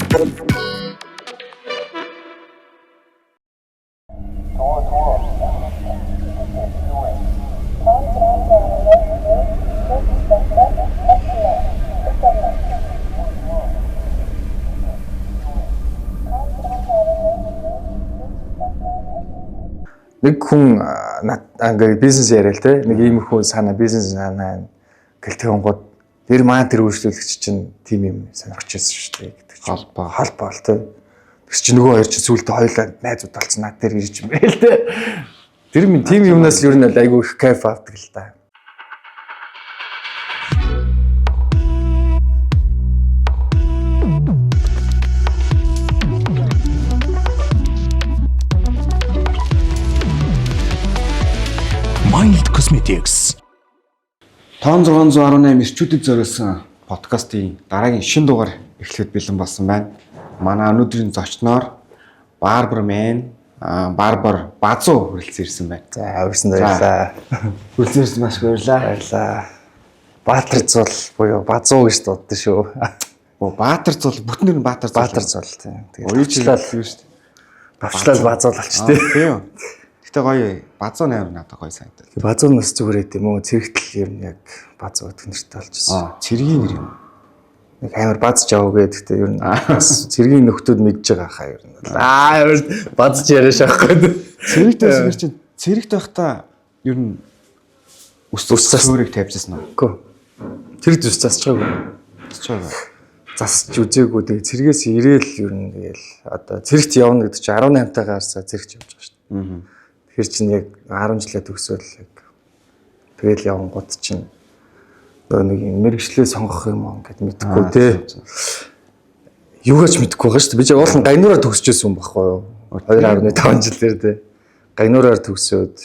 Нэг хүн ингээд бизнес яриа л те нэг иймэрхүү санаа бизнес санаа гэлтэн гот тэр маань тэр үйлчлүүлэгч чинь тим юм сонирхож байсан шүү дээ гэдэг чинь холбоо л те тэгс чи нөгөө хоёр чинь сүултээ хоёлаа найзууд болсон над тэр ирж юм байл те тэр минь тим юмнаас ер нь айгүй их кайф авдаг л та. Mild Cosmetics. Том 618 эрчүүдэд зориулсан подкастын дараагийн шинэ дугаар эхлэхэд бэлэн болсон байна. Манай өнөөдрийн зочноор Барбар Базуу хүрэлцэн ирсэн байна. За өрсөн баярлаа. Хүрэлцэн ирсэн маш баярлаа. Баярлаа. Баатар зул буюу Базуу гэж дууддаг шүү. Баатар зул бүтнээр нь Баатар зул тийм. Тэгээд уйчлал шүү дээ. Бавчлал базуулалч тийм. Гэтэ гоё Базуу нээр надад гоё санагдав. Базуунаас зүгээр юм уу? Цэрэгтэл ер нь яг Базуу гэдэг нэртэй болчихсон. Цэргийн нэр юм. Нэг амар баз жав гэдэг. Гэтэ ер нь бас цэргийн нөхдүүд мэдж байгаа хаа ер нь. Ер нь базж яриаш авахгүй. Цэрэгтэй зүгээр чинь цэрэгт байхдаа ер нь ус өөрийг тавьжсэн нь. Үгүй. Цэрэг зүс засчихаагүй. Засч үзээгүй. Тэгээ цэргээс ирээл ер нь тэгэл одоо цэрэгт явна гэдэг чинь 18 тагаарсаа цэрэгт явж байгаа шүү дээ. Тэр чинь яг 10 жилээ төгсөөл яг тэгэл явангууд чинь нэг мэрэгчлээ сонгох юм ингээд мэдхгүй те. Юугаач мэдхгүй байгаа шүү дээ. Би ч уулын гайнуураар төгсөжсэн юм баггүй юу. 2.5 жилээр те. Гайнуураар төгсөөд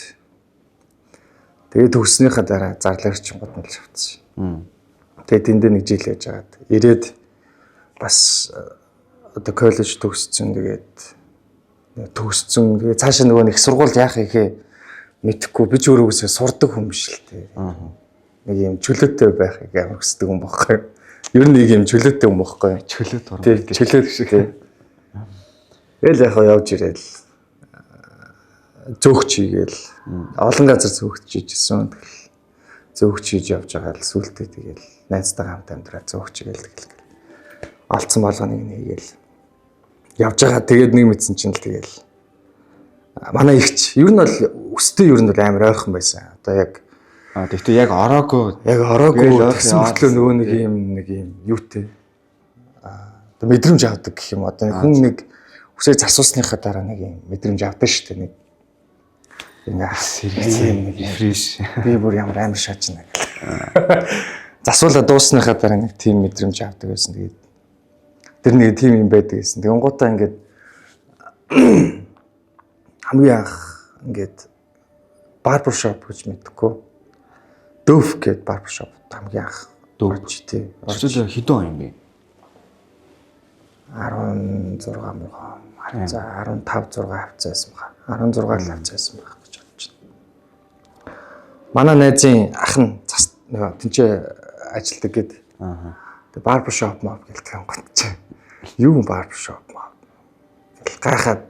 тэгээ төгснөхийн дараа зарлагч гот нь л шавцсан. Тэгээ тэндээ нэг жил яж агаад ирээд бас одоо коллеж төгссөн тэгээд төгссөн. Тэгээ цаашаа нөгөө нэг сургуульд яах ихээ мэдхгүй би ч өөрөөсөө сурдаг хүн биш л тээ. Нэг юм чөлөөтэй байхыг амар хүсдэг юм багхгүй. Ер нь нэг юм чөлөөтэй юм багхгүй. Чөлөөт орно. Тийм чөлөөт шиг. Тэгэл яг явж ирээл зөөгч хийгээл олон газар зөөгч хийжсэн. Тэгэл зөөгч хийж явж байгаа л сүултээ тэгэл найзтайгаа хамт амьдраа зөөгч хийгээл тэгэл алдсан болгоныг нэгээл явж байгаа. Тэгээд нэг мэдсэн чинь л тэгэл манай ихч ер нь бол өстэй ер нь бол амар ойрхон байсан. Одоо яг тэгтээ яг ороогүй гэсэн мэтлээ нөгөө нэг юм юутэй одоо мэдрэмж авдаг гэх юм. Одоо хүн нэг үсээ засуусныхаа дараа нэг юм мэдрэмж авдаг шүү дээ. Нэг ингээ сэргийм нэг фреш би бүр ямар амар шаажна гэх. Засуулаа дуусныхаа дараа нэг тийм мэдрэмж авдаг байсан. Тэгээд тэр нэг тийм юм байдаг гэсэн. Тэгэн гутаа ингээд хамгийн анх ингээд барбер шоп гэж мэдхгүй. Дөөф гэдэг барбер шоп хамгийн анх дөрвч тий. Орчил хэдэн он юм бэ? 16 мянга. За 15 6 хавцаасан ба. 16 л хавцаасан байх гэж бодож байна. Манай найзын ах нь тэнцээ ажилдаг гээд. Тэгээ барбер шоп маа гэлтэн гот. Юу барбер шоп маа. Гайхаад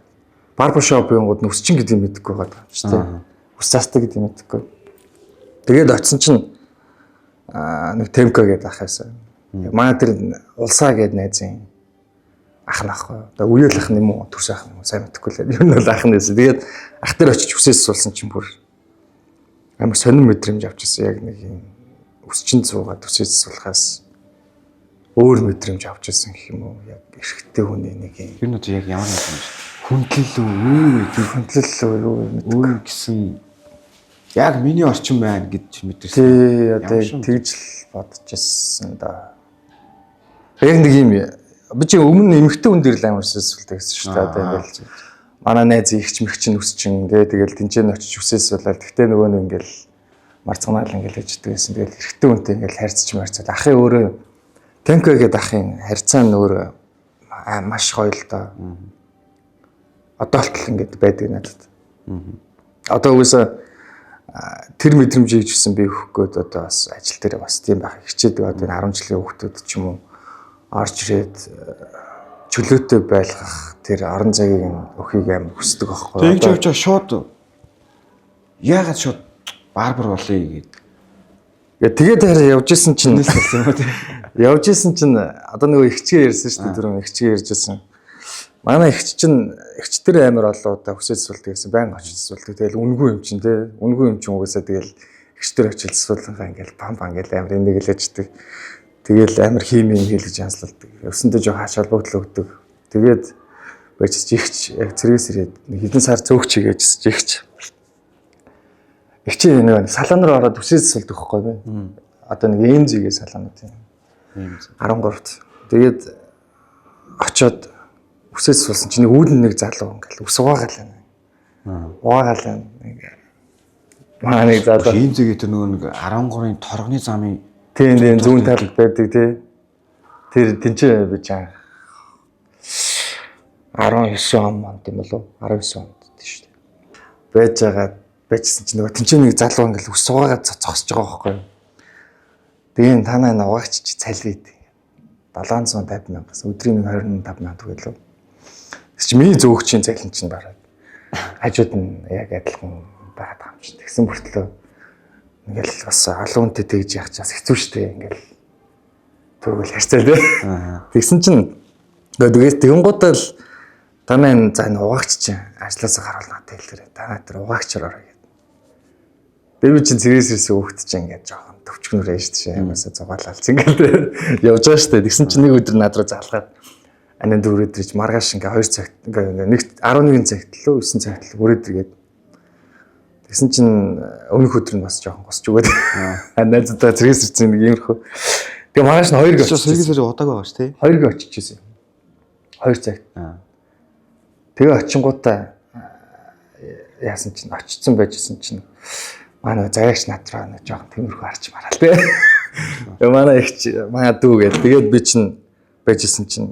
барбер шопын гууд нүсчин гэдэг юм мэдэхгүй байгаа юм чи тээ. Ус цаастаг гэдэг юм мэдэхгүй. Тэгээд очисон чинь нэг Темка гэдэг ах байсан. Манай тэр улсаа гэдэг найзын ах нах. Одоо үеэл ах юм уу төрс ах юм уу сайн мэдэхгүй л. Юу нь бол ах нэсэн. Тэгээд ах тэр очиж үсээс суулсан чинь бүр амар сонир мэдрэмж авчихсан. Яг нэг юм өсчин цуугаад үсээс суулахаас өөр мэдрэмж авчихсан гэх юм уу. Яг эрэгтэй хүний нэг юм. Тэр нь яг ямар юм хүндлэл үү юу гэсэн яг миний орчин байна гэж мэдэрсэн. Тий, одоо тэгж л бодож ирсэн да. Яг нэг юм би чи өмнө эмэгтэй хүн дээр л амар сүлтэй гэсэн шүү дээ. Одоо ингээл манай найз ихч мэгч нүсчин гээ тэгэл тэнцэн очиж үсээс болоод тэгтээ нөгөө нэг ингээл марцганаал ингээл ээждэг гэсэн. Тэгэл эрэгтэй хүнтэй ингээл харьцаад ахын өөрөө Тенко гэдэг ахын харьцаа нь өөрөө маш гоё л доо. Одоо л ингээд байдаг надад. Одоо үгүйсээ тэр мэдрэмжийг жисэн би өгөхгүйд одоо бас ажил дээр бас тийм байх хичээдэг. Одоо 10 жилийн хүүхдүүд ч юм уу орж ирээд чөлөөтэй байлгах тэр орон зайгийг өхийг амар хүсдэг байхгүй. Тэгж явж байгаа шууд яагаад шууд барбар болъё гэдэг. Тэгээд хараа явж исэн чинь хэлсэн юм уу тий. явж исэн чинь одоо нөгөө ихчгээ ярьсан шүү дээ дөрөв ихчгээ ярьжсэн. Манай ихчтэр амар олон удаа хүсэж суулдаг гэсэн байн очиж суулдаг. Тэгэл үнгүй юм чинь тий. Үнгүй юм чинь угаасаа тэгэл ихчтэр очиж суулгахаа ингээл бам ингээл амар энийг хэлээждэг. Тэгэл амар химийн хэлж янзлалдаг. Өсөндөө жоо хаашаал бүгд л өгдөг. Тэгээд бачиж ихч яг цэргээс ирээд хэдэн сар цөөгч хийгээжсэн ихч. Ихчээ нэг салаан руу ороод хүсэж суулдаг байхгүй бай. Одоо нэг эмзигээ салаанууд юм. 13-т. Тэгээд очоод үсээс суулсан чинь үүдэн нэг залуу ингээл ус угаагаал байна. Угаагаал байна. Маа нэг залуу. Ийм зэгээ тэр нөгөө нэг 13-ын торгоны замын тийм зүүн талд байдаг тий. Тэр тэнцээ би чаа 19 онд юм болов 19 онд тий шүү дээ. Байжсэн чинь нөгөө тэнцээ нэг залуу ингээл ус угаагаад зогсож байгаа байхгүй юу. Тэгээд танаа угаагч цалид 750 мянгаас өдрийн 25 мянга гэлөө. Чи миний зөөгчийн цалин чинь бараад хажууд нь яг адилхан байгаад байгаа юм чинь. Тэгсэн бүртлөө ингээл бас олон хүнтэй тэгж яах чаас хэцүү шттэ ингээл тэгвэл харьцаа тий. Тэгсэн чинь тэгээд тэгэнгүүтээ л танаа энэ за угаагч чинь ажлаасаа гарвал надад хэлээрэй. Танаа тэр угаагчаар орё гэдэг. Тэгээд би чинь цэрээс ирсэн хүүхэд чинь ингээд жоохон төвчгнөр ээж чинь ямаасаа зугаалалц ингээд явж байгаа штэ. Тэгсэн чинь нэг өдөр над руу залгаад анаа дөрөв өдөр ич маргааш ингээ 2 цагт ингээ нэг 11 цагт лөө 9 цагт л өрөөдөр гээд тэгсэн чинь өмнөх өдөр нь бас жоохон госч өгөөд найзуудаа цэргээс ирсэн нэг иймэрхүү. Тэгээ маргааш нь 2 гэж цэргээс ирээ удааг байгаа ш тий 2 гэж очижсэн юм 2 цагт тэгээ очингуудаа яасан чинь очицсан байжсэн чинь манай заяагч натраа нэг жоохон тиймэрхүү харж мараал тий манай ихч манай дүү гээд тэгээд би чинь байжсэн чинь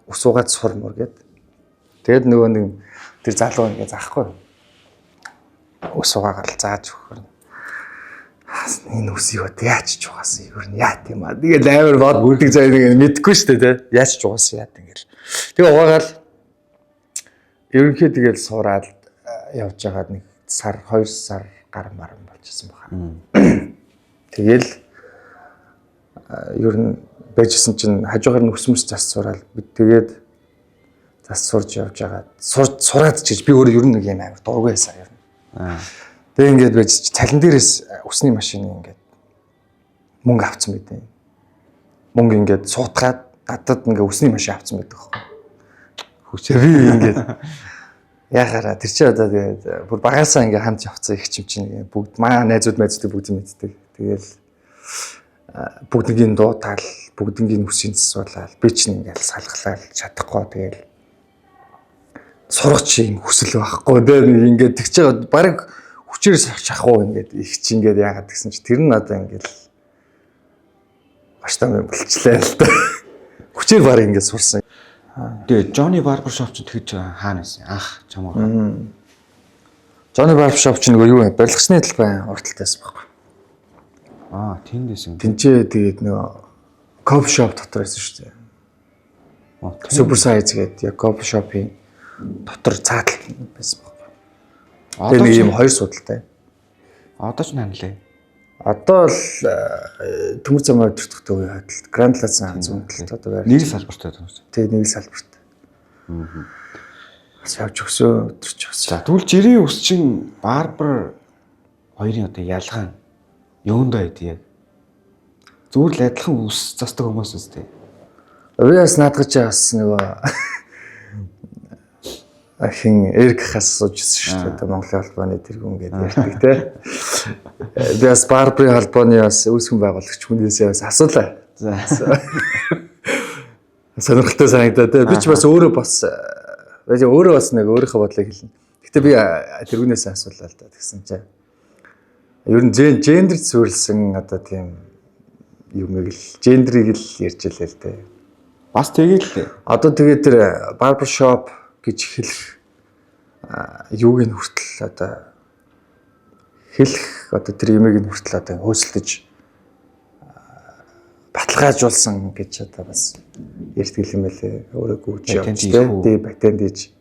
усуугаад сурмөр гээд. Тэгээд нөгөө нэг тэр залуу ингээ заахгүй. Усуугаар л зааж өгөхөр. Энэ үсийг яаж ч угаасан юу нь яат юм аа. Тэгээд амар боддог зай нэг мэдэхгүй шүү дээ тий. Яаж ч угаасан яат ингээл. Тэгээ угаагаал ерөнхий тэгэл суураад явж байгаад нэг сар 2 сар гар маран болчихсон байна. Тэгэл ер нь байжсэн чинь хажуугаар нь өсмөс зас суурал бид тэгээд зас сурж явж байгаа. Сураад чиж би өөрөө ер нь нэг юм амар дургүй байсан ер нь. Тэгээ ингээд байж цалин дээрээс усны машины ингээд мөнгө авцсан байдیں۔ Мөнгө ингээд суутгаад надад ингээд усны машин авцсан байдаг хөө. Хүчээр би ингээд яхаараа тэр чи одоо тэгээд бүр багасаа ингээд хамт явцсан их чим чинь бүгд маа найзууд бүгд мэддэг. Тэгээл бүгднийг дуудаал бүгднийг үсийн засвалаа би ч ингээл салглаа чадахгүй тэгэл сурах чи юм хүсэл байхгүй дээ ингээд тэгж байгаа баг хүчээр шахах ингээд их чи ингээд яагаад гэсэн чи тэр нь одоо ингээд баштам болчлаа л да хүчээр баг ингээд сурсан. Тэгээ Johnny Barber Shop ч тэгж хаана байсан анх чамаа. Johnny Barber Shop ч нөгөө юу вэ барилгачны талбай урталтайсан байхгүй. Тэндээс юм. Тинчээ тэгээд нөгөө кофе шоп дотор байсан шүү дээ. Супер сайз гэдэг яг кофе шопын дотор цаатал байсан байхгүй. Тэгээд нэг юм 2 судалтай. Одоо ч нанлаа. Одоо л төмөр замаа өдөртөгтэй үе хадалт Grand Plaza зүүнтэлт одоо байна. Нэг салбартай байна. Тэгээд нэг салбартай. Бас явж өгсөө өдөрч өгсөө. За тэгвэл жирийн ус чин Barber хоёрын одоо ялгаа юунд байдгийг зүгээр л адилхан ус застдаг хүмүүс үстэй. Би бас наадгаж бас нөгөө хин эрг хасуужсэн шүү дээ Монголын холбооны тэргүүн гэдэг ярьдаг те. Би бас Барбарын холбооны бас үүсгэн байгуулагч хүнээсээ бас асуулаа. За. Сонирхолтой санагдаа те. Би ч бас өөрөө бас нэг өөрийнхөө бодлыг хэлнэ. Гэтэ би тэргүүнээс асуулаа л да тэгсэн чинь. Ер нь гендер зөвлөсөн одоо тийм юмэг л гендрийг л ярьж илээ л дээ. Бас тэгээд одоо тэгээд тэр barber shop гэж хэлэх юуг нь хүртэл одоо хэлэх одоо тэр юмыг нь хүртэл одоо хөөсөлдөж баталгаажуулсан гэж одоо бас ярьдаг юм байлээ. Өөрөө гүйж явж тий патент хийж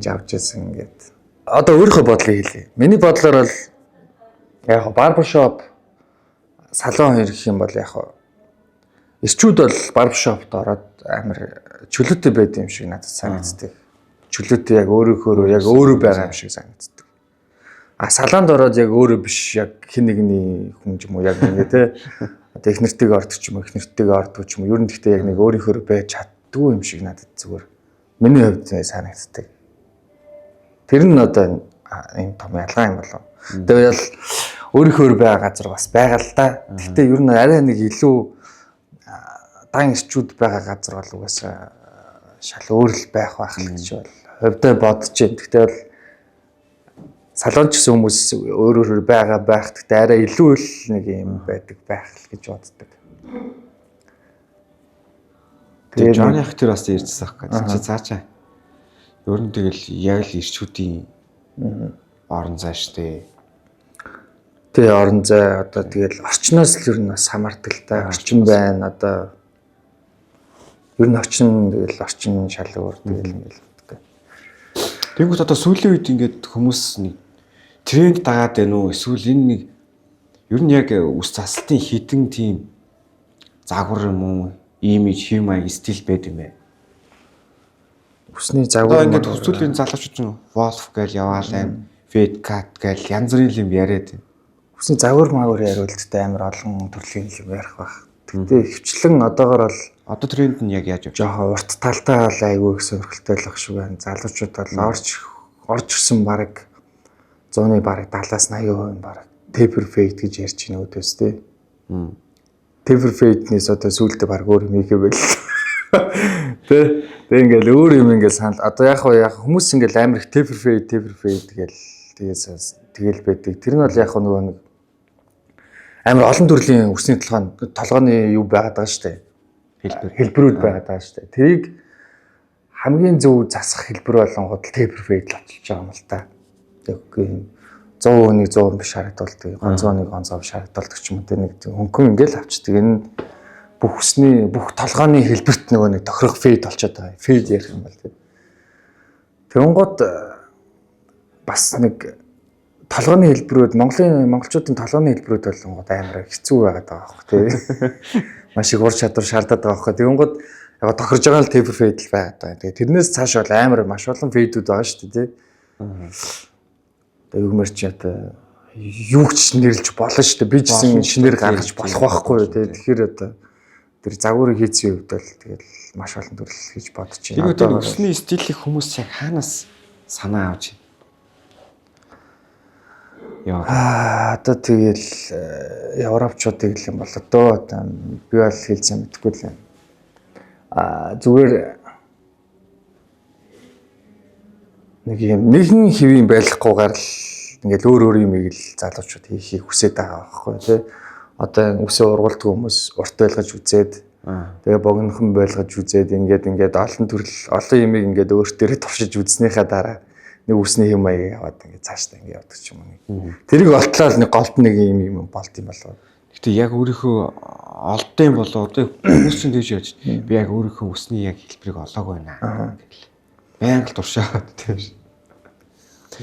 авч яасан ингээд. Одоо өөрийнхөө бодлыг хэлье. Миний бодлоор бол яг барбершоп салон хоёр гэх юм бол яг эрчүүд бол барбершопт ороод амар чөлөөтэй байд юм шиг надад санагддаг. Чөлөөтэй яг өөрөө байгаа юм шиг санагддаг. Салонд ороод яг өөрөө биш яг хэн нэгний хүн ч юм уу яг ингэ те одоо их нэртэйг ордог ч юм уу их нэртэйг ордог ч юм уу ер нь гэхдээ яг нэг өөрийнхөө байж чаддгүй юм шиг надад зүгээр миний хувьд санагддаг. Тэр нь одоо энэ том ялгаа юм болов. Тэгээд бол өөрийнхөө байгаа газар бас байгаа л да. Гэхдээ ер нь арай нэг илүү дан ирчүүд байгаа газар бол угаасаа шал өөр л байх л гэж бол хувьдаа бодож байна. Гэхдээ бол салонч гэсэн хүмүүс өөрөөр байгаа байх. Гэхдээ арай илүү л нэг юм байдаг байх л гэж боддог. Тэгээд Жон ах тэр бас ярьжсэн байхгүй. Чи цаачаа. Ер нь тэгэл яг л ирчүүдийн орон зай штэ. Тэгээ орон зай одоо тэгэл орчноос л ер нь бас хамаардаг л та. Орчин байна одоо ер нь орчин тэгэл орчин шал өөр тэгэл юм л гэдэг. Тэнгүүт одоо сүүлийн үед ингээд хүмүүс нэг тренд дагаад байна уу? Эсвэл энэ нэг ер нь яг үс засалтын хитэн тийм загвар юм уу? Имиж, хэм маяг стил байд юм бэ? Үсний загвар ингээд төсвөлийн залуучууд нь Wolf гэж яваал байна. Fed cut гэж янз бүрийн юм яриад байна. Үсний загвар маагуур яриулттай амар олон төрлийн юм ярих байх. Тэгтээ хвчлэн одоогор бол одоо тренд нь яг яаж вэ? Жохоо урт талтай бол айгүй их сонирхолтой л ах шиг байна. Залуучууд бол орж ирсэн баг 100-ны бараг 70-80% бараг taper fade гэж ярьж байна өөдөөс тий. Taper fade-нээс одоо сүүлдээ бараг өөр юм ихэ байл. Тэ ингээл өөр юм ингээл санал. Одоо яг хүмүүс ингээл амар их taper fade тэгэл байдаг. Тэр нь бол яг нөгөө нэг амар олон төрлийн үсний толгойн юу байгаад байгаа шүү дээ. Хэлбэрүүд байгаад байгаа шүү дээ. Тэрийг хамгийн зөв засах хэлбэр болонгод taper fade л очилж байгаа юм л та. Тэгэхгүй 100% 100 биш харагдуулдаг. Ганцхан биш харагдуулдаг ч юм уу. Тэр нэг хөнгөн ингээл авчдаг. Энэ бүх үсний бүх толгойн хэлбэрт нөгөө нэг тохирох fade болчиход байгаа. Fade ярих юм бол тийм. Тэнгууд бас нэг толгойн хэлбэрүүд монголчуудын толгойн хэлбэрүүд болонгод амар хэцүү байгаад байгаа байхгүй тийм. Маш их ур чадвар шаардаад байгаа байхгүй. Тэнгууд яг тохирж байгаа л taper fade л байгаад байгаа. Тэгээ тэрнээс цааш бол амар маш олон fade-үүд байгаа шүү дээ тийм. Тэгээ юумэр чи одоо юу ч нэрлж болно шүү дээ. Би ч гэсэн шинээр гаргаж болох байхгүй юу тийм. Тэгэхээр одоо тэр загварыг хийцэн үед бол тэгэл маш олон төрөл хийж бодож байна. Тэр өсний стилийг хүмүүс яг хаанаас санаа авч байна? Одоо тэгэл европчуудыг л юм бол одоо би бол хэлсэн мэдгүй л байна. Зүгээр нэгэн хэвийн байлахгүйгээр л ингээл өөр юм ийг л залуучууд хийхийг хүсэж байгаа байхгүй тий. Одоо үсээ ургуулдаг хүмүүс урт байлгаж үзээд тэгээ богинохон байлгаж үзээд ингээд олон ямиг ингээд өөртөө туршиж үзснийхаа дараа нэг үсний хэм маяг яваад ингээд цаашдаа ингээд явдаг ч юм уу. Тэрийг олтлоо нэг голд нэг юм болд юм болов. Гэтэ яг өөрийнхөө олдсон болоо одоо хүмүүс чинь тэгж яаж би яг өөрийнхөө үсний яг хэлбэрийг олоогүй байна гэл. Байнга туршаад тийм ш.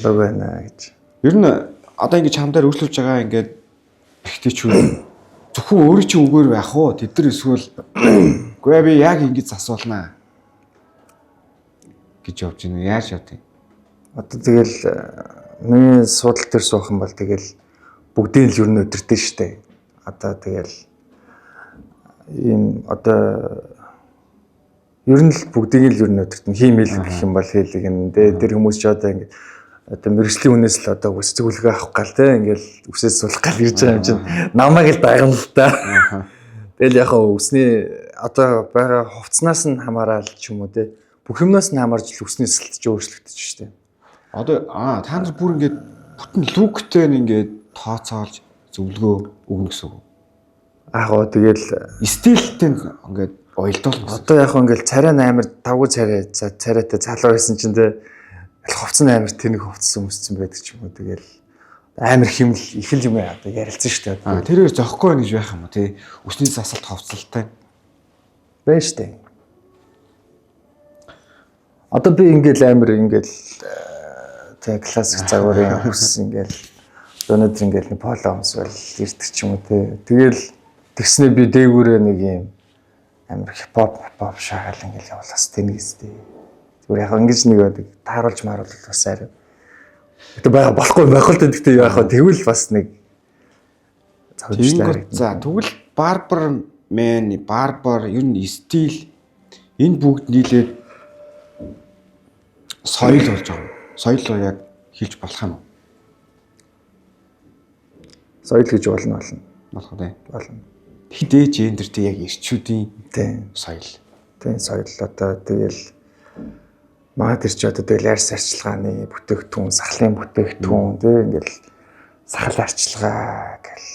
Олоогүй байна гэж. Ер нь одоо ингээд чамдаар өөрчлөж байгаа ингээд ихтэйчүүд зөвхөн өөрөө чинь үгээр байх уу? Тэд нар эсвэл үгүй би яг ингэж асуулнаа гэж явж байна. Яаж явдیں۔ Одоо тэгэл миний судал дээр суух юм бол тэгэл бүгдийн л ер нь өдөртэй штэ. Одоо тэгэл ийм одоо ер нь л бүгдийг л ер нь өдөрт нь хиймэл гэх юм бол хэлэг юм дээ. Тэр хүмүүс ч одоо ингэ одоо мэрэгжлийн хүнээс л одоо ус зөвлөгөө авах гал те ингээл үсээс суулгах гал ирж байгаа юм чинь намайг л дагна л та. Тэгэл яг үсний одоо байгаа хувцснаас нь хамаарал ч юм уу те бүх юмнаас нь хамаарч л үсний сэлтж өөрчлөгдөж штэ. Одоо та нар бүр ингээд бүтэн лүктэй ингээд тооцоолж зөвлөгөө өгнө гэсэн үг. Тэгэл стилтэй ингээд уялдуулна. Одоо яг ингээд царай амар тавгүй царайтай залуу байсан чинь те хувцсан амар тэнэг хувцсан өмссөн байдаг ч юм уу. Тэгэл амар хэмэл их л юм яа одоо ярилцсан шүү дээ. Тэрээр зөхгүй гэж байх юм уу те. Үсний засалт хувцалтай байна шүү дээ. Одоо би ингээл амар ингээл тэг классик загварын хүс ингээл өнөөдөр ингээл нэг поло өмсвөл ирдэг ч юм уу те. Тэгэл тэгснэ би дээгүүрээ нэг юм амар хипхоп шагаал ингээл явуулаас тэнэстэй. Зүгээр яг ингэж нэг тааруулж маруулж бас арай. Гэтэ болохгүй байх л гэхдээ яг тэгвэл бас нэг Тэгэнгүүт за тэгвэл барбар ер нь стил энэ бүгд нийлээд соёл болж байгаа. Соёл руу яг хэлж болох юм уу? Соёл гэж болно. Болох үү? Болно. Хидээ гендертэй яг ирчүүдийн соёл. Тийм соёл одоо тэгэл маад ирч одоо тэгэл арьс арчилгааны бүтээгдэхүүн, сахлын бүтээгдэхүүн тийм ингээл сахал арчилгаа гэл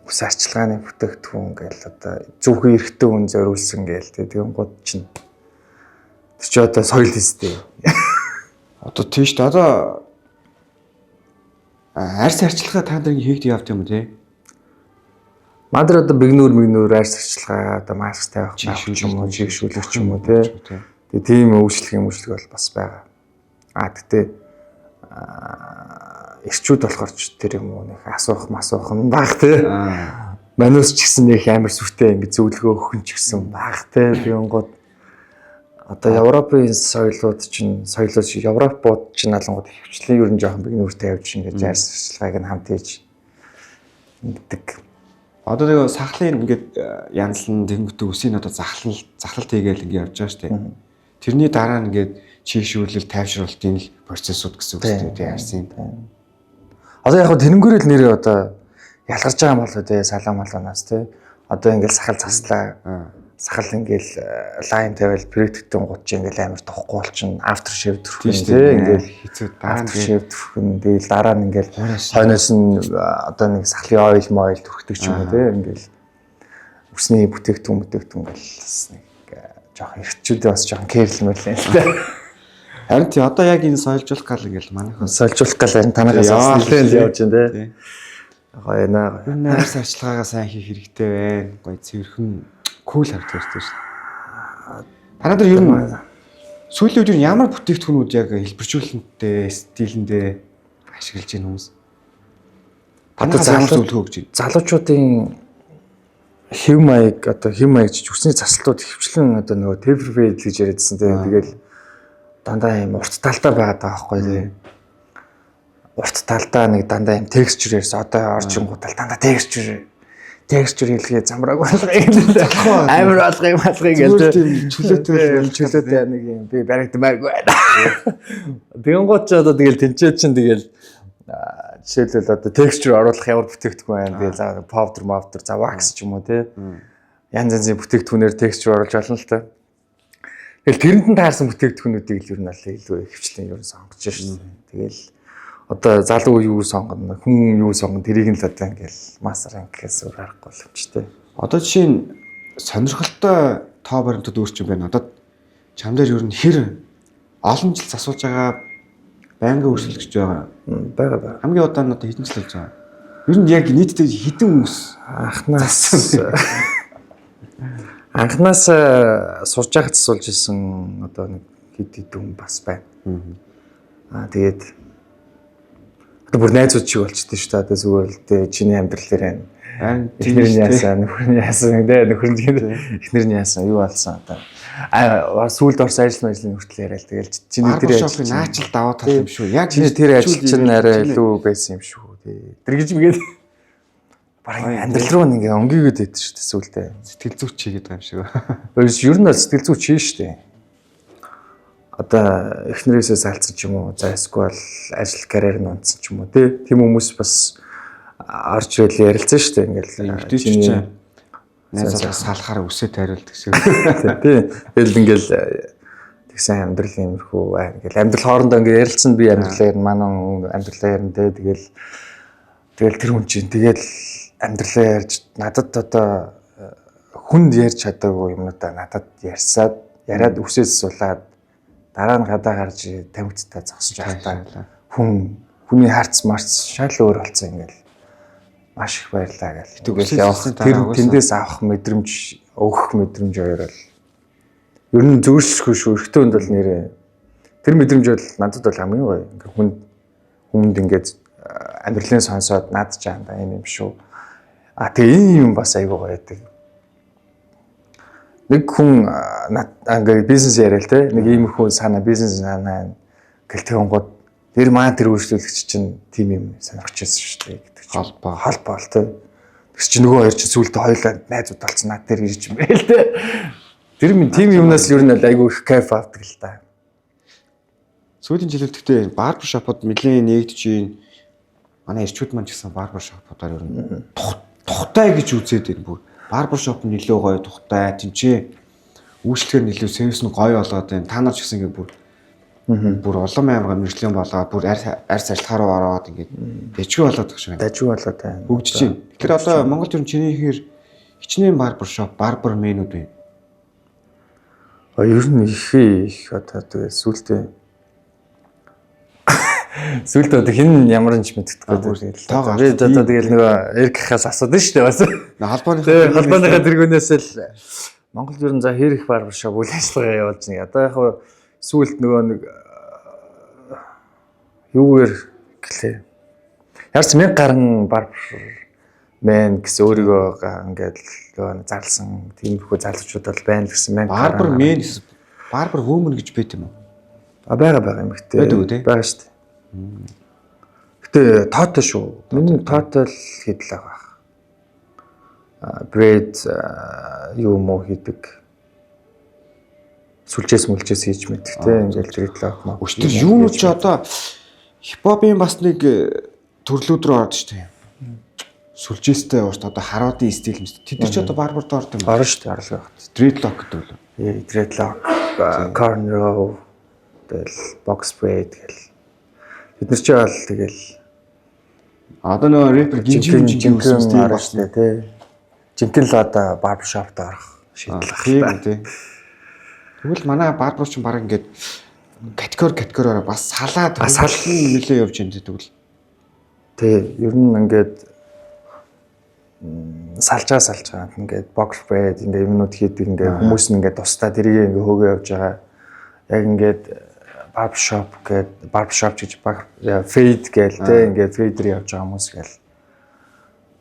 ус арчилгааны бүтээгдэхүүн гэл одоо зөвхөн эрэгтэй хүн зориулсан гэл тийм гууд чинь тэр чи одоо соёл хэвстэй. Одоо тийш дээ одоо арьс арчилгаа та нар хийгд явт юм те. Мадар одоо бигнүүр арьс арчилгаа одоо маск тавих ч юм уу, жигшүүлэх ч юм уу те. Тэгээ тийм үйлчлэг бол бас байгаа. Гэтээ эрчүүд болохоор ч тэр юм уу нэг асуух нь баг те. Манус ч гэсэн нэг амар сүртэй ингэ зөвлөгөө өгөх нь ч гэсэн баг те. Тийм гот одоо Европын соёлууд чинь Европууд чинь алангууд хөвчлэн ер нь жоохон бигнүүртэй явж ингэж арьс арчилгааг нь хамт хийж ингэдэг. Одоо тэгээ сахлын ингээд янзлан дэнгүүтээ үсийн одоо захлалт хийгээл ингэ явж байгаа шүү дээ. Тэрний дараа нь ингээд чийшүүлэл тайвшруулалтын л процессууд гэсэн үг шүү дээ арьсын. Одоо яг тэрнгүүрэл нэрээ одоо ялгарч байгаа юм болоо те салаа малуунаас те. Одоо ингээд сахал заслаа. Сахал ингээл лайн тавиал проекттэй гууд чи ингээл амар тохгүй болчихно after shave төрөх юм тий ингээл хэцүү дараа after shave төрөх нь тэгэл дараа нь ингээл хойноос нь одоо нэг сахлын ойл төрөхдөг ч юм уу тий ингээл үсний бүтээгдэхүүн ингээл нэг жоохон эрчүүдээ бас жоохон кэрлэмэрлээ л тий. Харин тий одоо яг энэ соёлжуулах гал ингээл манайхан соёлжуулах гал энэ танаас нэлээд явж байна тий. Гоё наа. Энэ арьс арчилгаагаа сайн хийх хэрэгтэй байна. Гоё цэвэрхэн кул харагдаж байна шүү. Танаа дээр ер нь сүүлийн үед ямар бүтээгдэхүүнүүд яг хэлбэржүүлэлттэй, стилэндээ ашиглаж байна хүмүүс? Одоо зөвлөгөө өгч байна. Залуучуудын хэв маяг ч үсний засалтууд хөвчлэн одоо нөгөө temper fade гэж яриадсан тийм. Тэгэл дандаа юм урт талтай байгаад байгаа байхгүй тийм. Урт талдаа нэг дандаа юм texture ярьсан. Одоо орчингуудаа дандаа texture хэлгээ замбрааг болгоё гэдэг. Амар болгоё гэдэг. Чөлөөтэй нэг юм би баригдмааргүй байна. Тэгэн гот ч одоо тэгэл тэнцээ чинь тэгэл жишээлбэл одоо texture оруулах ямар бүтээгдэхүүн байна. Тэгээ powder, за wax ч юм уу те. Янз янзын бүтээгдэхүүнээр texture оруулж болно л та. Тэгэл тэрэнд нь таарсан бүтээгдэхүүнүүдийг л ер нь илүү хөвчлэн ер нь сонгож шин. Тэгэл одоо залуу юу сонгоно, хүн юу сонгоно тэрийг нь л одоо ингээл мастер ангиас өөр харахгүй л өчтэй. Одоо жишээ нь сонирхолтой тоо баримтууд өөрчн байна. Одоо чам дээр ер нь хэр олон жил засуулж байгаа байнгын өрсөлдөгч байгаа. Бага. Хамгийн удаан нь одоо хэдэн жил болж байгаа. Ер нь яг нийтдээ хэдэн хүмүүс анхнаас сурж байхад засуулж исэн одоо нэг хэд хүн бас байна. Тэгээд бүр найзууд шиг болчихдээ шүү дээ. Одоо зүгээр л дээ чиний амьдрал дээр байна. Эхнэр нь яасан, нөхөр нь яасан дээ. Эхнэр нь яасан, юу болсон одоо. Сүүлд орсон ажил хүртэл яриад тэгэл чиний тэр ажил наачил даваа тал юм шүү. Яг чиний тэр ажил чинь арай илүү байсан юм шүү. Тэр гэж мэгээд бараг амьдрал руу ингээ өнгийгээд байд шүү дээ сүүлдээ. Сэтгэл зүйч хийгээд байгаа юм шиг. Ер нь сэтгэл зүйч хийн шүү дээ. Одоо эхнэрээсээ салцсан ч юм уу, за эсвэл ажил карьер нь унтсан ч юм уу тийм хүмүүс бас орж ирэл ярилцсан шүү дээ ингээл чиний найзаас салахаар үсээ тариулдаг шиг. Тийм. Тэгэл ингээл тэгсэн амьдрал юмрхүү ингээл амьдрал хоорондоо ингээ ярилцсан би амьдралаа ярина, манай амьдралаа ярина тэгэл тэр хүн чинь тэгэл амьдралаа ярьж надад одоо хүнд ярьж чадаагүй юмнуудаа надад яриад үсээс суулаад дараа нь гадаа гарч тамхицтай зогсож байхдаа хүний харц марц шал өөр болсон ингээл маш их баярлаа гэл. Тэгэл явах тэндээс авах мэдрэмж, өгөх мэдрэмж хоёр бол ер нь зөвшөөрөхгүй шүү. Өрхтөнд бол нэрээ Тэр мэдрэмж бол надад бол хамгийн гоё. Ингээ хүнд ингээд амьдралын сонсоод наад чаанда юм шүү. Тэгээ энэ юм бас айгүй гоё байдаг. Нэг хүн ингээ бизнес яриа л те. Нэг иймэрхүү санаа бизнес санаа гэлтэнгууд тэр маань тэр үйлчлүүлэгч чинь тим юм сонирхож байсан шүү дээ гэдэг чинь. Холбоо л те. Тэгс чи нөгөө хоёр чи сүултээ хоёулаа найзууд болсон над тэр ирж юм байл те. Тэр минь тим юмнаас л ер нь айгүй их кайф авдаг л та. Сүүлийн жилүүд гэхдээ барбер шопод нэлийн нэгдэж байна. Манай ирчүүд маань ч гэсэн барбер шоподоор ер нь тухтай гэж үзээд байна бүр. Барбер шоп нь илүү гоё тухтай, тэнцээ үйлчлэгээр нь илүү сервис нь гоё болоод байна. Та нар ч гэсэн ингээд бүр улам аймаг мэржлийн болоод бүр арьс ажиллахаар ороод ингээд дэжгүй болоод байгаа шиг байна. Дэжгүй болоод байна. Хөгжиж байна. Тэгэхээр одоо Монголд ер нь чиний ихээр хичнээн барбер шоп, барбер менүүд байна. Ер нь их одоо тэгээ сүултээ одоо хин ямар ч мэддэггүй тэгэл. Би одоо тэгэл нөгөө эргхээс асуудаг шүү дээ бас. Холбооныхаа тэргүүнээс л Монгол ер нь за хэр их барбер шоп үйл ажиллагаа явуулж нэг. Одоо яг сүүлд нөгөө нэг юугээр гэлээ. Ярц 1000 гаруй барбер мен гэсэн өөрийгөө ингээд нөгөө зарлсан тиймэрхүү залуучууд бол байна л гэсэн 1000 барбер мен барбер вүмэн гэж байт юм уу? Байгаа юм ихтэй. Байгаа шүү дээ. Гэтэ тоотой шүү. Миний тоотой л хийдэл байгаа. Брэд юу муу хийдэг. Сүлжээс хийж мэддэг те ингээл дрэдлок маа. Өчтөр юу ч одоо хипхопын бас нэг төрлүүд рүү орж штэ. Сүлжээстэй уушт одоо харуудын стил юм. Тэд нар ч одоо барбарт ордог юм. Орно штэ орлоо. Дрэдлок гэдэг үү? Дрэдлок, cornrow, тэгэл box braid гэл. Бид нар ч бол тэгэл одоо нөгөө рэпер гинжин үзсэн тийм бас тий. Жинхэнэ л одоо барбер шопт орох шийдэл байна тий. Тэгвэл манай барбер ч баг ингээд категориороо бас салаад нөлөө явж байна тэгвэл. Тий, ер нь ингээд салж байгаа ингээд box braid ингээд юмнууд хийдэг ингээд хүмүүс нь ингээд тусдаа тэрийг ингээд хөөгөө явж байгаа. Яг ингээд барбершоп гэж фейд гээл те ингээд фейдер явж байгаа хүмүүс гээл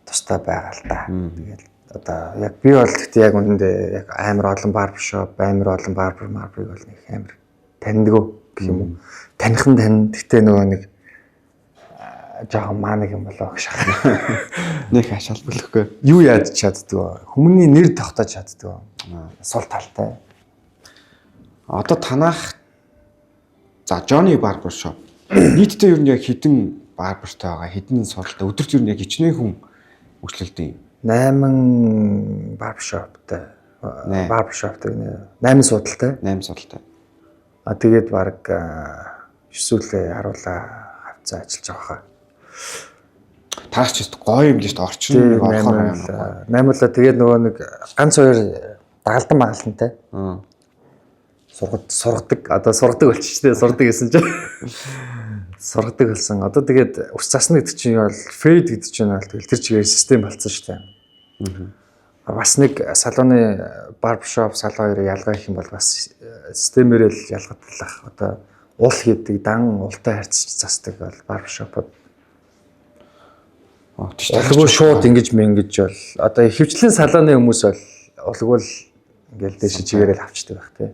тустай байгаа л да. Тэгэл одоо яг би бол гэхдээ яг үнэндээ яг амар олон барбершоп, амар олон барберыг бол нэг амар таньдгүй гэх юм уу. Танихан тань гэхдээ нөгөө нэг жоохон маанаг юм болоо гэж шахна. Нэг ашаалбалхгүй. Юу яаж чаддгүй. Хүмүүний нэр тогтоож чаддгүй. Сул талтай. Одоо танах за Johnny Barber Shop. Нийтдээ ер нь яг хэдэн барбертай байгаа, хэдэн суралтай. Өдөрт ер нь яг хичнээн хүн үйлчлэлтэй юм. 8 барбершоптай. Барбершоптай 8 судалтай. 8 судалтай. Тэгээд баг 9 сүлээ харуулаа хавцаа ажиллаж байгаа хаа. Таарч ч гоё юм л шүү дээ. Орчин нэг орохоор юм. 8 л тэгээд нөгөө нэг ганц хоёр дагалдан магалантай. Сургадаг. Одоо сургадаг болчихжээ. Сургадаг гэсэн чинь. Сургадаг болсон. Одоо тэгээд ус засна гэдэг чинь бол фейд гэдэг чинь бол тэгэл тэр чигээр систем болцсон шүү дээ. Бас нэг салууны барбершоп салон хоёрыг ялгаа гэх юм бол бас системээр л ялгадлах. Одоо уул хийдэг, дан уултай харьцаж засдаг бол барбершопод. Улгуу шууд ингэж бол одоо хөвчлийн салууны хүмүүс бол улгуу л ингээл дэше чигээрэл авчдаг байх тий.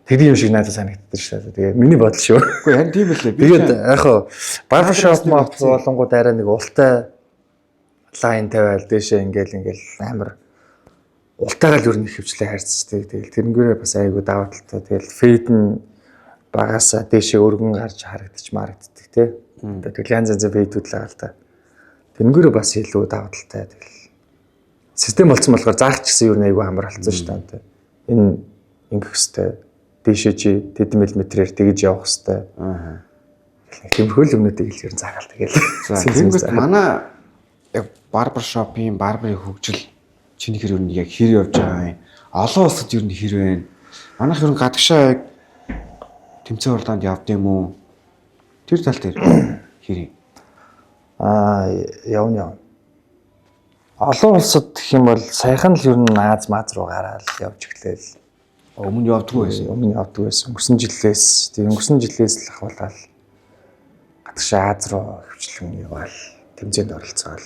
Тэдний юм шиг надад санагддаг шүү дээ. Тэгээ миний бодол шүү. Үгүй харин тийм байлээ. Тэгээд яг хаа барбершоп мод болонгууд арай нэг ултай лайн тавиал дэше ингээл амар ултайгаар л ер нь хөвчлээ харьцдаг. Тэгэл тэрнгээрээ бас айгуу даваа талтай. Тэгэл фейд нь багасаа дэше өргөн гарч харагддаг тий. Тэгэл янз янзын фейдүүд л байгаа л та. Тэрнгээрээ бас илүү даваа талтай. Тэгэл систем болсон болохоор заах ч гэсэн ер нь айгуу амар болсон шүү дээ. Энэ ингэх хэвээр дэше чи тэдэн миллиметрээр тэгж явах хэвээр. Тиймэрхүү юмнуудыг л ер нь заагаал тэгэл. За тэгвэл манай яг барбершопын барберын хөгжил чиний хэр ер нь яг хэр явж байгаа юм. Олон улсад ер нь хэр вэ? Манайх ер нь гадагшаа яг тэмцээн уралдаанд явд юм уу? Тэр тал дээр хэр юм? Явна. Олон улсад гэх юм бол саяхан л ер нь Аз руу гараад явж эхлэв. Өмнө явдггүй байсан. Өмнө явдаг байсан. Өнгөрсөн жилээс л ахвалал гадагшаа Аз руу хөвчлэн яваал тэмцээнд оролцоол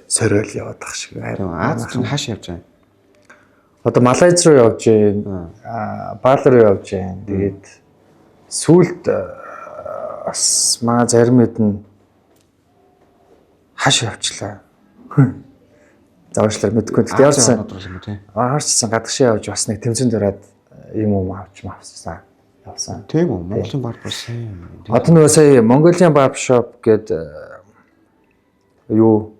сориол яваад ах шиг. Аз руу хааш явж байгаа. Одоо Малайз руу явж гин, Баали руу явж гин. Тэгээд сүүлд бас маа зарим хэдэн хаш явчлаа. Завшлаар мэдгүй. Тэгээд явсан. Орчсон гадагшаа явж бас нэг тэмцээнд ороод юм авсан. Явсан. Тийм үү? Монголын барбар сайн. Одоо нөгөө сая Mongolian Barbershop гээд юу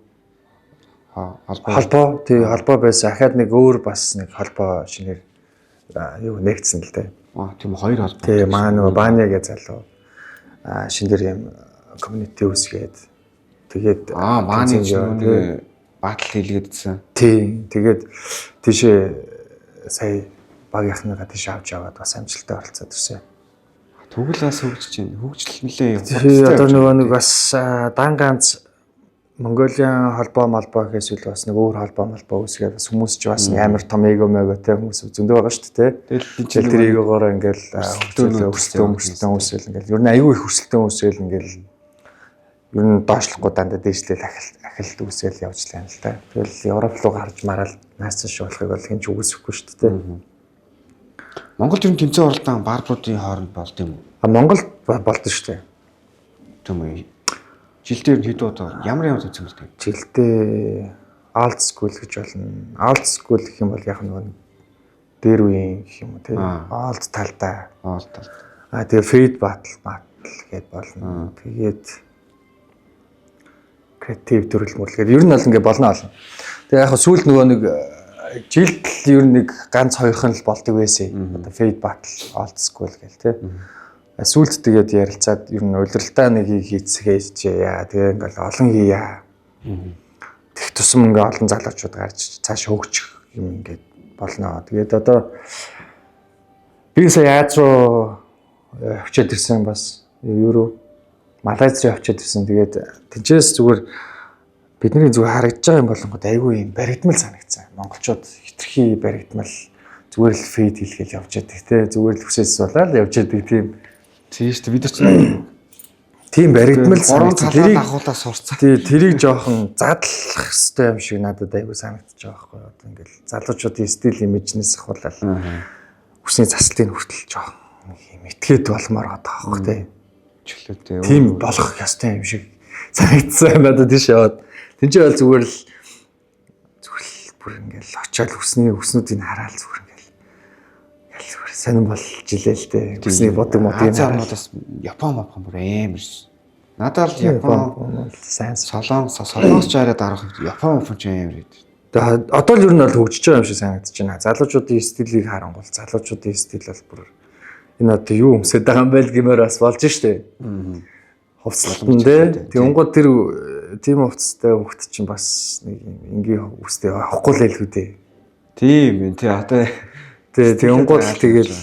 холбоо байсан. Ахаад нэг өөр бас нэг холбоо шинээр юу нэгдсэн л дээ. Тийм хоёр холбоо. Тийм маа нөгөө Баня гэж залуу шинээр юм community үсгээд тэгээд Бааны нэг батал хийлгээдсэн. Тийм тэгээд тийшээ сая багийнхныгаа тийш авч яваад бас амжилттай оролцоод ирсэн. Тэгвэл бас хөгжиж байна. Хөгжил нэлээ явсан. Одоо нөгөө нэг бас дан ганц Mongolian холбоо гэхээс үл бас нэг өөр холбоо үсгээд бас хүмүүс ч бас амар том эго те хүмүүс зөндөө байгаа шүү дээ. Тэгэл тэр эгогоор ингээл өрсөлдөөн үсэл ингээл ер нь аюу их өрсөлдөөн үсэл ингээл ер нь доошлохгүй дандаа дээшлэл ахилт үсэл явж лаа л да. Тэгэл Европ руу гарч мараал наасан шүү болохыг бол хинч үгүйсэхгүй шүү дээ. Монголд ер нь тэмцээн оролдсон барбаруудын хооронд болд юм уу? Монголд болд шүү дээ. Тийм үү. Жилдээ хэд удаа ямар тэмцээн болдог? Жилдээ old school гэж болно. Old school гэх юм бол яг нэг дээр үеийн гэх юм уу те. Old талдаа. Тэгээ fade battle гээд болно. Тэгээд креатив төрөлмөл гэдэг. Ер нь бол ингэ болно. Тэгээ яг сүүл нөгөө нэг жилд ер нь нэг ганц хоёрхан л болдог байсан. Одоо fade battle, old school гэл тий. Сүүлд тэгээд ярилцаад ер нь удирдалтаа нэг хийцгээжээ. Тэгээ ингээл олон хийя. Тэг тусам ингээ олон залуучууд гарч цааш хөгжих юм ингээд болно. Тэгээд одоо би сая Аз руу очиад ирсэн бас Евро Малайз руу очиад ирсэн. Тэгээд тэнцээс зүгээр бидний зүгээр харагдаж байгаа юм болонгод айгүй юм баригдмал санагдсан. Монголчууд хитрхи баригдмал зүгээр л фейд хийлгээл явж байдаг те. Зүгээр л хүсээс болоод явж байдаг тийм. Тийм шүү дээ. Бид нар тийм баригдмал санагдсан. Тэрийг ахуулаа сурцсан. Тэрийг жоохон задлах хэрэгтэй юм шиг надад айгүй санагдаж байгаа байхгүй юу. Одоо ингээл залуучуудын стил имижнээс ахуулаад хүсний заслтыг хүртэл жоохон мэтгээд болмоор байгаа байхгүй те. Чөлөөтэй. Тийм болох ёстой юм шиг санагдсан надад тийш яваад. Тинчээ бол зүгээр л бүр ингээл очиад хүснүүдийг хараад зүгээр ингээл зүгээр сонирн болж жилээ л дээ. Хүсний бодог модыг Азиануудаас Япон бүр амар ш. Надад л Япон сайн солонгос жаараа дарах Япон ч амар хэд. Тэгээ одоо л ер нь бол хөгжиж байгаа юм шиг санагдаж байна. Залуучуудын стилийг харангуул залуучуудын стил бол бүр энэ одоо юу өмсөд байгаа юм байл гэмээр бас болж штэ. Хувцлалтан дээ. Тэнгууд тэр тийм хувцастай хөвгт чинь бас нэг ингийн үстэй авахгүй л хэлгүй дээ. Тийм ээ тий одоо тэнгууд л тэгэл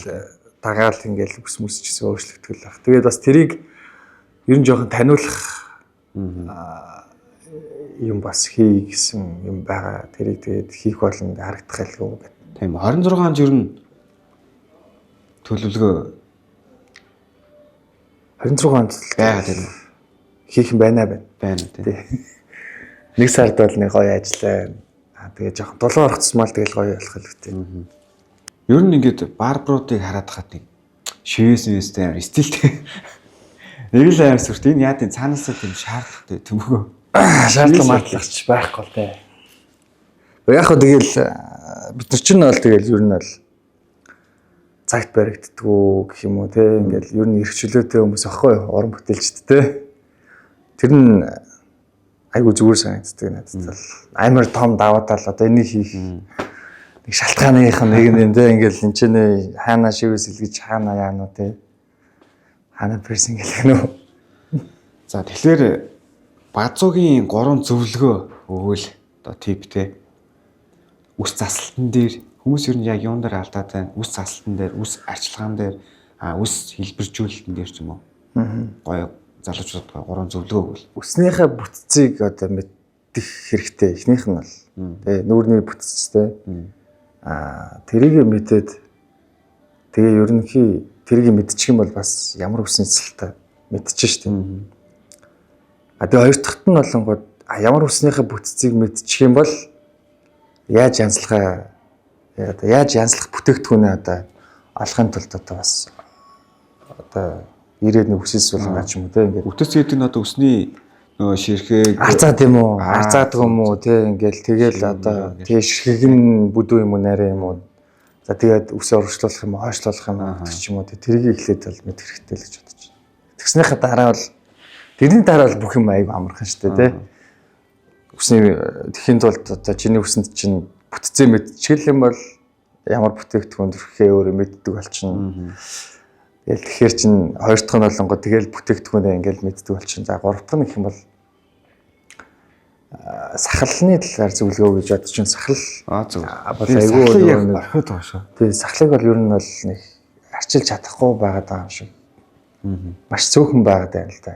дагаал ингээл ус ч гэсэн өөрчлөгдөл баг. Тэгээд бас тэрийг ер нь жоохон таниулах юм бас хий гэсэн юм байгаа. Тэрийг тэгээд хийх болно харагдах байлгүй гэдэг. Тийм 26 онд ер нь төлөвлөгөө 26 онд байгаад байна. Хийх юм байна тийм. Нэг сард бол нэг гоё ажиллаа. Тэгээ жоохон дулуун орох тусмал тэгэл гоё болох л үгүй. Ер нь ингээд барбаруудыг хараад хаад нэг шивээс амар стилтэй. Нэг л амар сүрт энэ яа тийм цаанаасаа тийм шаардлагатай төмгөө. Шаардлага матлахч байхгүй л дээ. Яг хөө тэгэл бид нар чинь бол тэгэл ер нь бол цагт баригддгүү гэх юм уу те ингээл ер нь эрхчлөөтэй хүмүүс аахгүй уран бүтээлчд те. Тэр нь айгу зүгээр санагддаг надад бол амар том даваа тал одоо энийг хийх нэг шалтгааных нэг юм те ингээл энэ ч нэ хаана шивээс илгэж хаана яануу те хаана персинг гэх нөө. За тэгэхээр базуугийн 3 зөвлөгөө өгвөл одоо тип те үс заслалтан дээр хүмүүс ер нь яг юун дээр алдаад байна? Үс заслалтан дээр, үс арчилгаан дээр, үс хэлбэржүүлэлтэн дээр ч юм уу. Гоё залуучуудаа 3 зөвлөгөө өгвөл. Үснийхээ бүтцийг одоо мэдэх хэрэгтэй. Эхнийх нь бол тий нүүрний бүтцтэй. Тэрийг мэдээд Тэгээ ерөнхий тэрийг мэдчих юм бол бас ямар үсний цэцэлтэй мэдчихэж штэ. Тэгээ хоёр дахьт нь болонгод ямар үснийхээ бүтцийг мэдчих юм бол яаж янзлах бүтээгдэхүүнээ одоо олохын тулд одоо бас одоо ирээд нэг үсээс болонгаа ч юм уу те ингээд Үтс гэдэг нь одоо үсний нөгөө ширхэг арцаа тийм үү арцаадаг юм уу те ингээл тэгэл одоо тэгээ ширхэг нь бүдүү юм уу нарийн юм уу за тэгээд үсээ урагшлуулах юм уу хойшлуулах юм уу гэх юм уу тэрийг эхлээд бол мэд хэрэгтэй л гэж бодож байна. Тэгснийхаа дараа бол тэрний дараа бол бүх юм аяг амархан шүү дээ те үсний тэхийн тулд одоо чиний үсэнд чинь бүтцээ мэдчихэл юм бол ямар бүтээгдэхүүн төрхөө өөрөө мэддэг болчихно. Тэгэл тэгэхээр чин хоёр дахь нь болонгоо тэгэл бүтээгдэхүүнээ ингээл мэддэг болчихно. За гурав дахь нь гэх юм бол сахалны талаар зөвлөгөө гэж бодож чинь сахал зөв. бол айгүй орхиод байгаа шүү. Тэгээ сахлыг бол ер нь бол нэг арчилж чадахгүй байгаад байгаа юм шиг. Маш цөөхөн байгаад байна л да.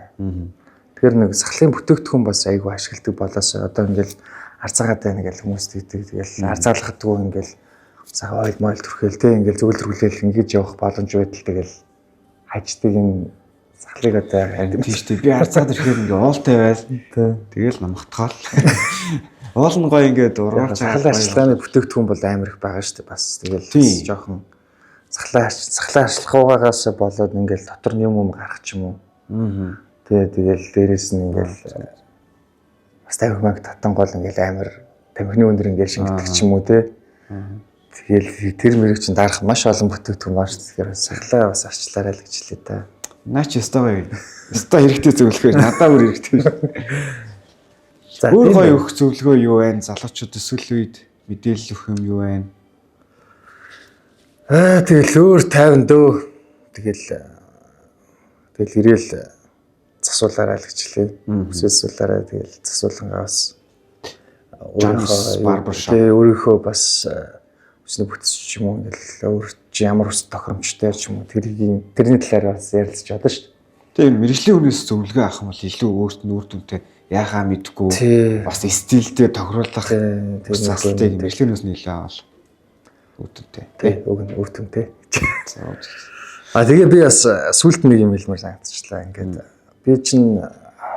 Тэгэхээр нэг сахлын бүтээгдэхүүн бас айгүй ашигладаг болоосоо одоо ингээл арцаагаад байна гэж хүмүүс тэгдэг. Тэгэл арцаалгахдгүй ингээл цаг ойл мойл төрхөөл те ингээл зөвлөрүүлэл ингэж явах боломж байтал тэгэл хаждаг энэ сахлыг одоо тийм шүү дээ. Би арцаад ирэхээр ингээ уултай байл. Тэгэл намхтгаал. Уул нь гоё ингээд урууж сахлын арчилгааны бүтээгдэхүүн бол амар их байгаа шүү дээ. Бас тэгэл жоохон сахлаа арчлах уугаагаас болоод ингээл дотор нь юм гарах ч юм уу. Тэгэл дээрээс нь ингээл бас тавхимаг татан гол ингээл амар тамхины өндөр ингээл шингэдэг ч юм уу те. Тэгэл тэр мэрэг чинь дарах маш олон бүтээгдэхүүн байна шүү. Тэгэхээр сахлаа бас арчлаарай л гэж хэлээ та. Наач ёстой гоё. Ёстой хэрэгтэй зөвлөхөө надаа бүр хэрэгтэй. За өөр гоё өгөх зөвлөгөө юу вэ? Залуучууд өсвөл үед мэдээлэл өгөх юм юу вэ? Тэгэл өөр 50 дөө. Тэгэл ирээл засуулаарай л гэж хэлээ. Үсээсүүлээрээ тэгэл засуулангаас өөрийнхөө бас үсний бүтц ч юм уу ингээл өөр чи ямар ус тохиромжтой ч юм уу тэрний талаар бас ярилцж байна шүү дээ. Тэгээ мэрэгжлийн хүнээс зөвлөгөө авах юм бол илүү өөрт нь үр дүнтэй яхаа мэдгүй бас стилдээ тохируулах засалтыг мэрэгжлийн хүнээс нь илүү авал үр дүнтэй. Тий, үр дүнтэй. Тэгээ би бас сүлд нэг юм хэлмээр санагдчихлаа. Ингээд би чинь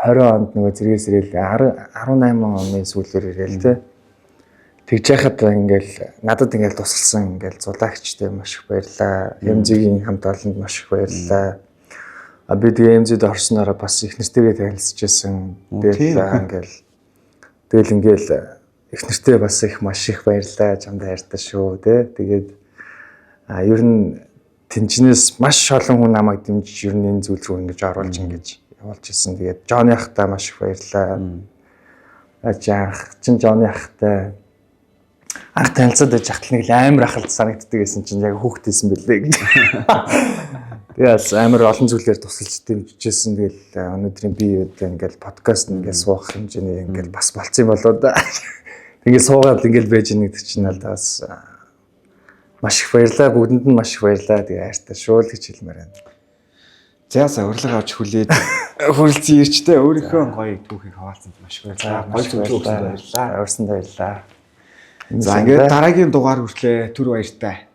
20 онд нөгөө зэрэгээс ирээл 18 оны сүүлээр ирээл те. Тэгж яхад ингээл надад ингээл тусалсан ингээл зулагчтай маш их баярлаа. МЗ-ийн хамт олонд маш их баярлаа. Би тэгээ МЗ-д орсноор бас их нэртэйгээ танилцж байсан. Тэгэл ингээл их нэртэй бас их маш их баярлаа. Чамд хайртай шүү те. Тэгээд ер нь тэнчнээс маш олон хүн намайг дэмжиж ер нь энэ зүйл рүү ингэж оруулж ингэж явуулж ирсэн. Тэгээд Жонни ахтай маш их баярлаа. Жонни ахтай анх танилцаад байж хатал нэг амар ахалт санагддаг гэсэн чинь яг хүүхдээсэн бэлээ гэж. Тэгээс амар олон зүйлээр тусалж дэмжижсэн. Тэгэл өнөөдрийн бие үедээ ингээл подкаст ингээл суух хэмжээний ингээл бас болцсон юм болоо да. Ингээл суугаад ингээл байж нэг чинь бас маш их баярлаа. Бүгдэнд нь маш их баярлаа. Тэгээ хайртай шүү л гэж хэлмээр байна. За урилга авч хүлээж хүрэлцэн ирчтэй өөрийнхөө гоё түүхийг хаваалцсанд маш их баярлалаа. Гоё зөвлөгөө өгсөнд баярлалаа. Урьсанд баярлалаа. За ингээд дараагийн дугаар хүртлээ түр баяртай.